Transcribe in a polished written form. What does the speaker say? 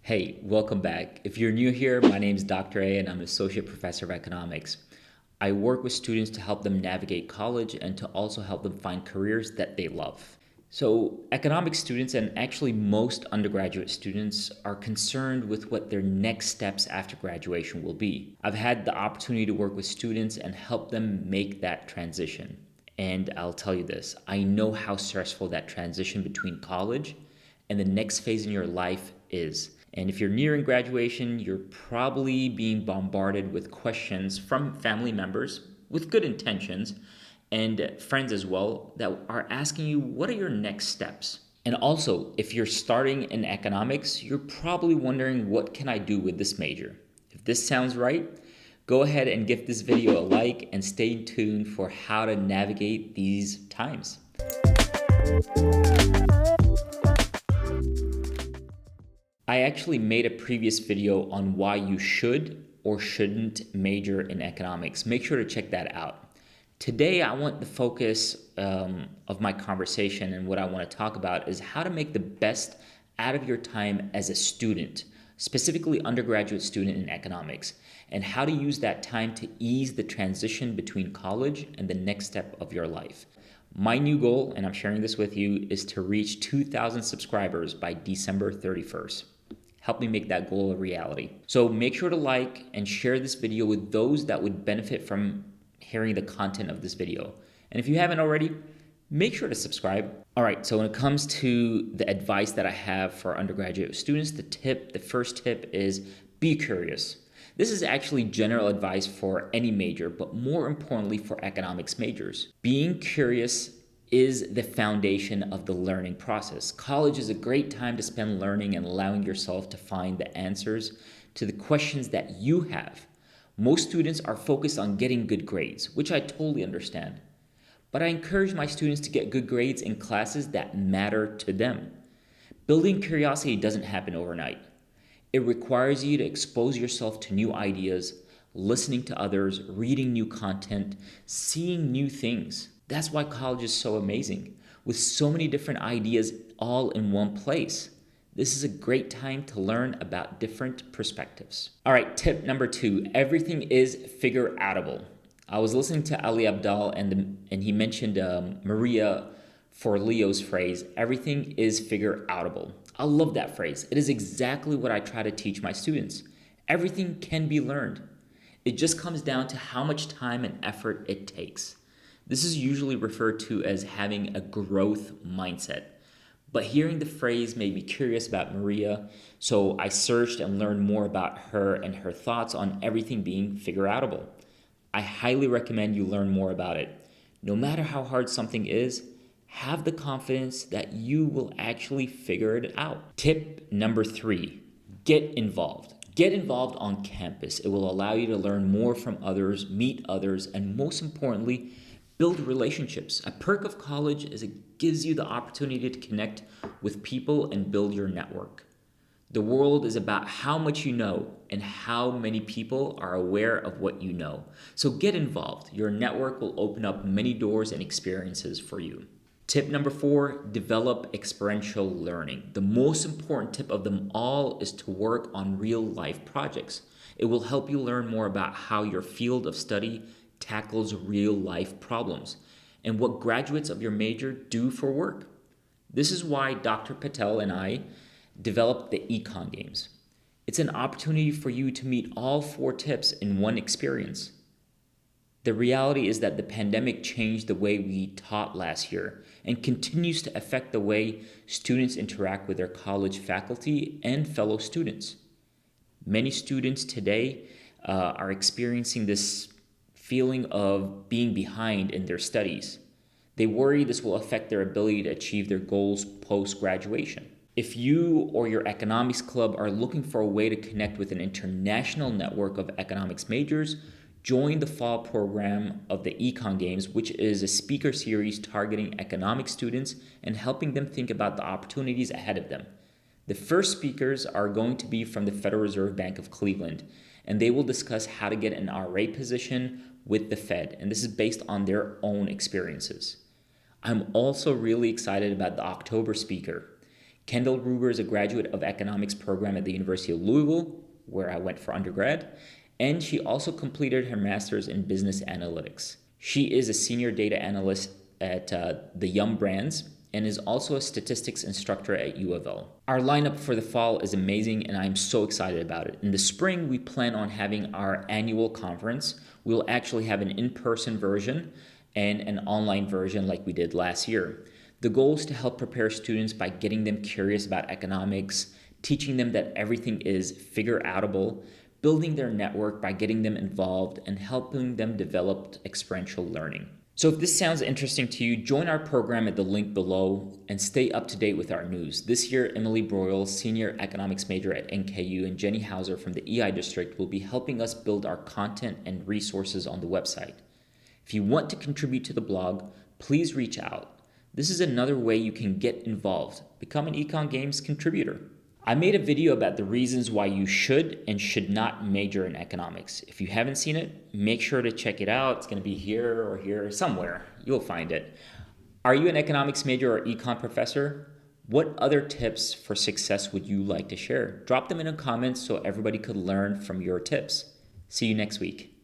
Hey, welcome back. If you're new here, my name is Dr. A and I'm an Associate Professor of Economics. I work with students to help them navigate college and to also help them find careers that they love. So, economics students and actually most undergraduate students are concerned with what their next steps after graduation will be. I've had the opportunity to work with students and help them make that transition. And I'll tell you this, I know how stressful that transition between college and the next phase in your life is. And if you're nearing graduation, you're probably being bombarded with questions from family members with good intentions and friends as well that are asking you, what are your next steps? And also, if you're starting in economics, you're probably wondering, what can I do with this major? If this sounds right, go ahead and give this video a like and stay tuned for how to navigate these times. I actually made a previous video on why you should or shouldn't major in economics. Make sure to check that out. Today, I want the focus of my conversation and what I want to talk about is how to make the best out of your time as a student, specifically undergraduate student in economics, and how to use that time to ease the transition between college and the next step of your life. My new goal, and I'm sharing this with you, is to reach 2,000 subscribers by December 31st. Help me make that goal a reality. So make sure to like and share this video with those that would benefit from hearing the content of this video. And if you haven't already, make sure to subscribe. All right, so when it comes to the advice that I have for undergraduate students, the first tip is be curious. This is actually general advice for any major, but more importantly for economics majors. Being curious is the foundation of the learning process. College is a great time to spend learning and allowing yourself to find the answers to the questions that you have. Most students are focused on getting good grades, which I totally understand. But I encourage my students to get good grades in classes that matter to them. Building curiosity doesn't happen overnight. It requires you to expose yourself to new ideas, listening to others, reading new content, seeing new things. That's why college is so amazing, with so many different ideas all in one place. This is a great time to learn about different perspectives. All right, tip number 2, everything is figure-outable. I was listening to Ali Abdaal and he mentioned Maria Forleo's phrase, everything is figure-outable. I love that phrase. It is exactly what I try to teach my students. Everything can be learned. It just comes down to how much time and effort it takes. This is usually referred to as having a growth mindset. But hearing the phrase made me curious about Maria, so I searched and learned more about her and her thoughts on everything being figure-outable. I highly recommend you learn more about it. No matter how hard something is, have the confidence that you will actually figure it out. Tip number 3, get involved. Get involved on campus. It will allow you to learn more from others, meet others, and most importantly, build relationships. A perk of college is it gives you the opportunity to connect with people and build your network. The world is about how much you know and how many people are aware of what you know. So get involved. Your network will open up many doors and experiences for you. Tip number 4, develop experiential learning. The most important tip of them all is to work on real life projects. It will help you learn more about how your field of study tackles real life problems and what graduates of your major do for work. This is why Dr. Patel and I developed the Econ games. It's an opportunity for you to meet all 4 tips in one experience. The reality is that the pandemic changed the way we taught last year and continues to affect the way students interact with their college faculty and fellow students. Many students today are experiencing this feeling of being behind in their studies. They worry this will affect their ability to achieve their goals post-graduation. If you or your economics club are looking for a way to connect with an international network of economics majors, join the fall program of the Econ Games, which is a speaker series targeting economics students and helping them think about the opportunities ahead of them. The first speakers are going to be from the Federal Reserve Bank of Cleveland, and they will discuss how to get an RA position with the Fed, and this is based on their own experiences. I'm also really excited about the October speaker. Kendall Ruger is a graduate of economics program at the University of Louisville, where I went for undergrad, and she also completed her master's in business analytics. She is a senior data analyst at the Yum Brands and is also a statistics instructor at U of L. Our lineup for the fall is amazing and I'm so excited about it. In the spring, we plan on having our annual conference. We'll actually have an in-person version and an online version like we did last year. The goal is to help prepare students by getting them curious about economics, teaching them that everything is figure-outable, building their network by getting them involved, and helping them develop experiential learning. So if this sounds interesting to you, join our program at the link below and stay up to date with our news. This year, Emily Broyle, senior economics major at NKU, and Jenny Hauser from the EI district will be helping us build our content and resources on the website. If you want to contribute to the blog, please reach out. This is another way you can get involved. Become an Econ Games contributor. I made a video about the reasons why you should and should not major in economics. If you haven't seen it, make sure to check it out. It's going to be here or here, somewhere. You'll find it. Are you an economics major or econ professor? What other tips for success would you like to share? Drop them in the comments so everybody could learn from your tips. See you next week.